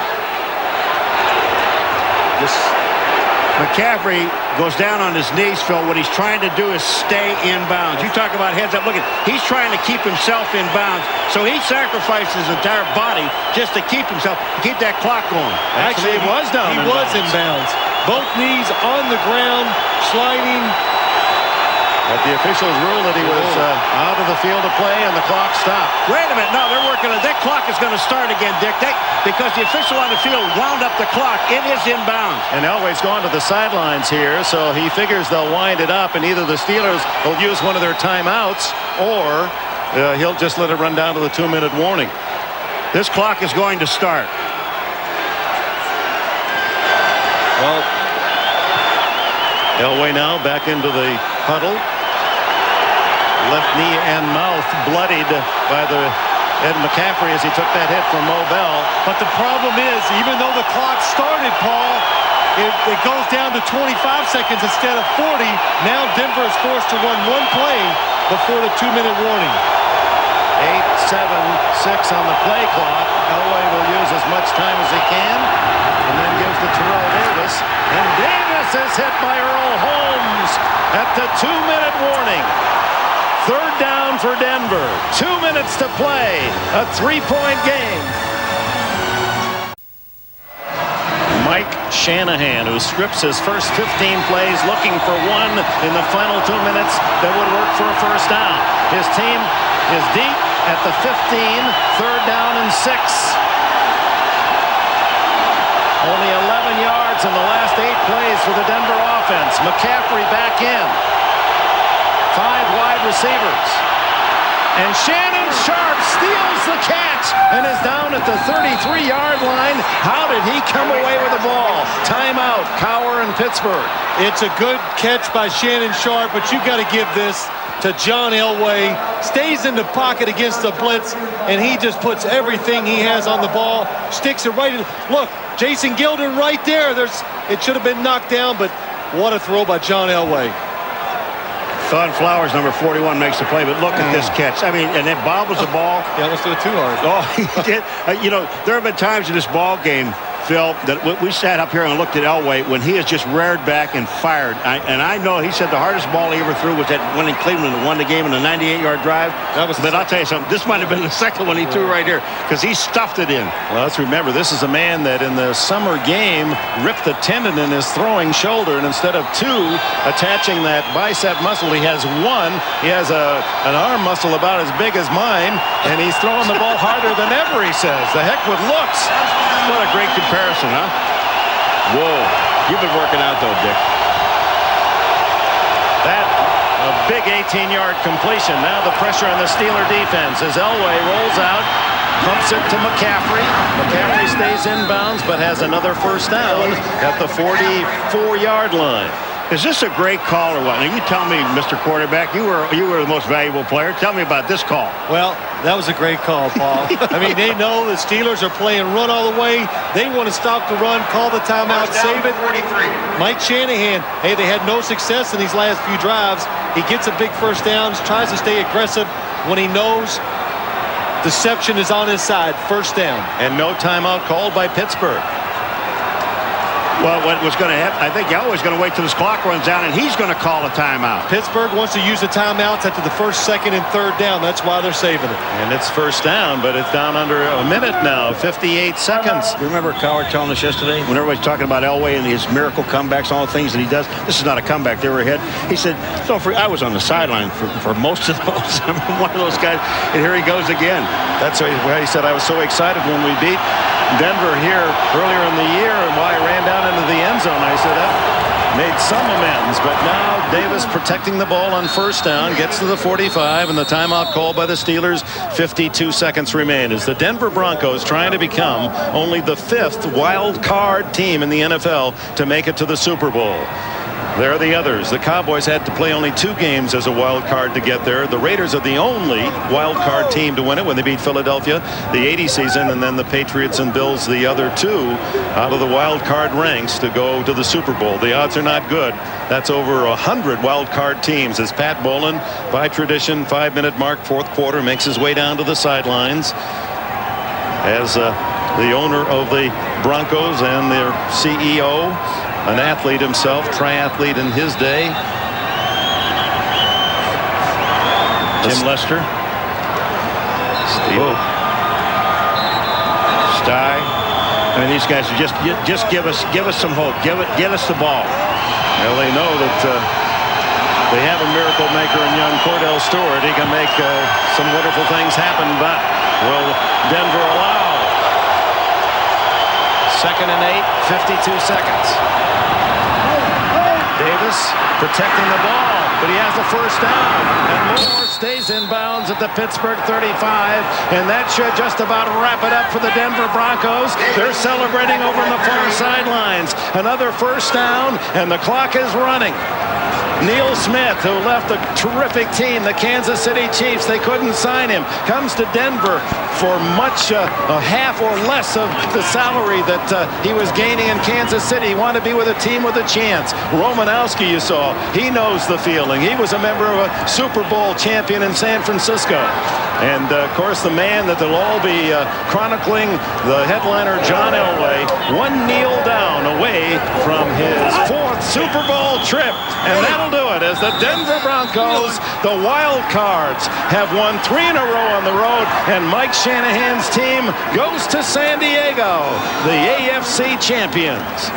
Speaker 3: McCaffrey goes down on his knees, Phil. What he's trying to do is stay in bounds. You talk about heads up. Look at, he's trying to keep himself in bounds. So he sacrificed his entire body just to keep himself, keep that clock going.
Speaker 1: Actually, he was down.
Speaker 2: He was in bounds. Both knees on the ground, sliding.
Speaker 1: But the officials ruled that he was out of the field of play, and the clock stopped.
Speaker 3: Wait a minute. No, they're working on that clock is going to start again, Dick. Because the official on the field wound up the clock. It is in bounds.
Speaker 1: And Elway's gone to the sidelines here, so he figures they'll wind it up, and either the Steelers will use one of their timeouts, or he'll just let it run down to the 2-minute warning.
Speaker 3: This clock is going to start.
Speaker 1: Well, Elway now back into the huddle. Left knee and mouth bloodied by Ed McCaffrey as he took that hit from Mo Bell.
Speaker 2: But the problem is, even though the clock started, Paul, it goes down to 25 seconds instead of 40. Now Denver is forced to run one play before the 2-minute warning.
Speaker 1: 8, 7, 6 on the play clock. Elway will use as much time as he can, and then gives to Terrell Davis. And Davis is hit by Earl Holmes at the 2-minute warning. Third down for Denver. 2 minutes to play. A 3-point game. Mike Shanahan, who strips his first 15 plays, looking for one in the final 2 minutes that would work for a first down. His team is deep at the 15. Third down and 6. Only 11 yards in the last 8 plays for the Denver offense. McCaffrey back in. 5 wide receivers. And Shannon Sharp steals the catch and is down at the 33-yard line. How did he come away with the ball? Timeout, Cowher and Pittsburgh.
Speaker 2: It's a good catch by Shannon Sharp, but you got to give this to John Elway. Stays in the pocket against the blitz, and he just puts everything he has on the ball. Sticks it right in. Look, Jason Gilden right there. It should have been knocked down, but what a throw by John Elway.
Speaker 3: Thon Flowers, number 41, makes the play, but look at this catch. I mean, and it bobbles the ball.
Speaker 2: Yeah, let's do it too hard.
Speaker 3: Oh, he did. You know, there have been times in this ball game, Phil, that we sat up here and looked at Elway when he has just reared back and fired. And I know he said the hardest ball he ever threw was that one in Cleveland that won the game in a 98-yard drive. But I'll tell you something, this might have been the second one he threw right here because he stuffed it in.
Speaker 1: Well, let's remember, this is a man that in the summer game ripped the tendon in his throwing shoulder, and instead of 2 attaching that bicep muscle, he has 1. He has an arm muscle about as big as mine, and he's throwing the ball harder than ever, he says. The heck with looks.
Speaker 3: What a great comparison, huh? Whoa. You've been working out, though, Dick.
Speaker 1: That a big 18-yard completion. Now the pressure on the Steeler defense as Elway rolls out, pumps it to McCaffrey. McCaffrey stays in bounds, but has another first down at the 44-yard line.
Speaker 3: Is this a great call or what? Now, you tell me, Mr. Quarterback, you were the most valuable player. Tell me about this call.
Speaker 2: Well, that was a great call, Paul. I mean, they know the Steelers are playing run all the way. They want to stop the run, call the timeout, save it.
Speaker 3: 43.
Speaker 2: Mike Shanahan, hey, they had no success in these last few drives. He gets a big first down, tries to stay aggressive when he knows deception is on his side. First down.
Speaker 1: And no timeout called by Pittsburgh.
Speaker 3: Well, what was going to happen, I think Elway's going to wait till his clock runs out, and he's going to call a timeout.
Speaker 2: Pittsburgh wants to use the timeouts after the first, second, and third down. That's why they're saving it.
Speaker 1: And it's first down, but it's down under a minute now, 58 seconds.
Speaker 3: You remember Coward telling us yesterday when everybody's talking about Elway and his miracle comebacks, all the things that he does? This is not a comeback. They were ahead. He said, I was on the sideline for most of those. I'm one of those guys, and here he goes again.
Speaker 1: That's why he said, I was so excited when we beat Denver here earlier in the year, and why I ran down into the end zone. I said that made some amends, but now Davis protecting the ball on first down, gets to the 45, and the timeout called by the Steelers. 52 seconds remain as the Denver Broncos trying to become only the 5th wild card team in the NFL to make it to the Super Bowl. There are the others. The Cowboys had to play only 2 games as a wild card to get there. The Raiders are the only wild card team to win it when they beat Philadelphia the 80 season, and then the Patriots and Bills the other 2 out of the wild card ranks to go to the Super Bowl. The odds are not good. That's over 100 wild card teams as Pat Bowlen, by tradition, 5-minute mark, 4th quarter, makes his way down to the sidelines as the owner of the Broncos and their CEO, an athlete himself, triathlete in his day.
Speaker 3: Tim Lester.
Speaker 1: Steve.
Speaker 3: Sty. I mean, these guys are just give us some hope. Give us the ball.
Speaker 1: Well, they know that they have a miracle maker in young Cordell Stewart. He can make some wonderful things happen, but will Denver allow? 2nd and 8, 52 seconds. Davis protecting the ball, but he has a first down, and Moore stays in bounds at the Pittsburgh 35, and that should just about wrap it up for the Denver Broncos. They're celebrating over on the far sidelines. Another first down, and the clock is running. Neil Smith, who left a terrific team, the Kansas City Chiefs, they couldn't sign him, comes to Denver for much a half or less of the salary that he was gaining in Kansas City. He wanted to be with a team with a chance. Romanowski, you saw, he knows the feeling. He was a member of a Super Bowl champion in San Francisco. And, of course, the man that they'll all be chronicling, the headliner, John Elway, one kneel down away from his 4th Super Bowl trip. And that'll do it as the Denver Broncos, the Wild Cards, have won 3 in a row on the road, and Mike Shanahan's team goes to San Diego, the AFC champions.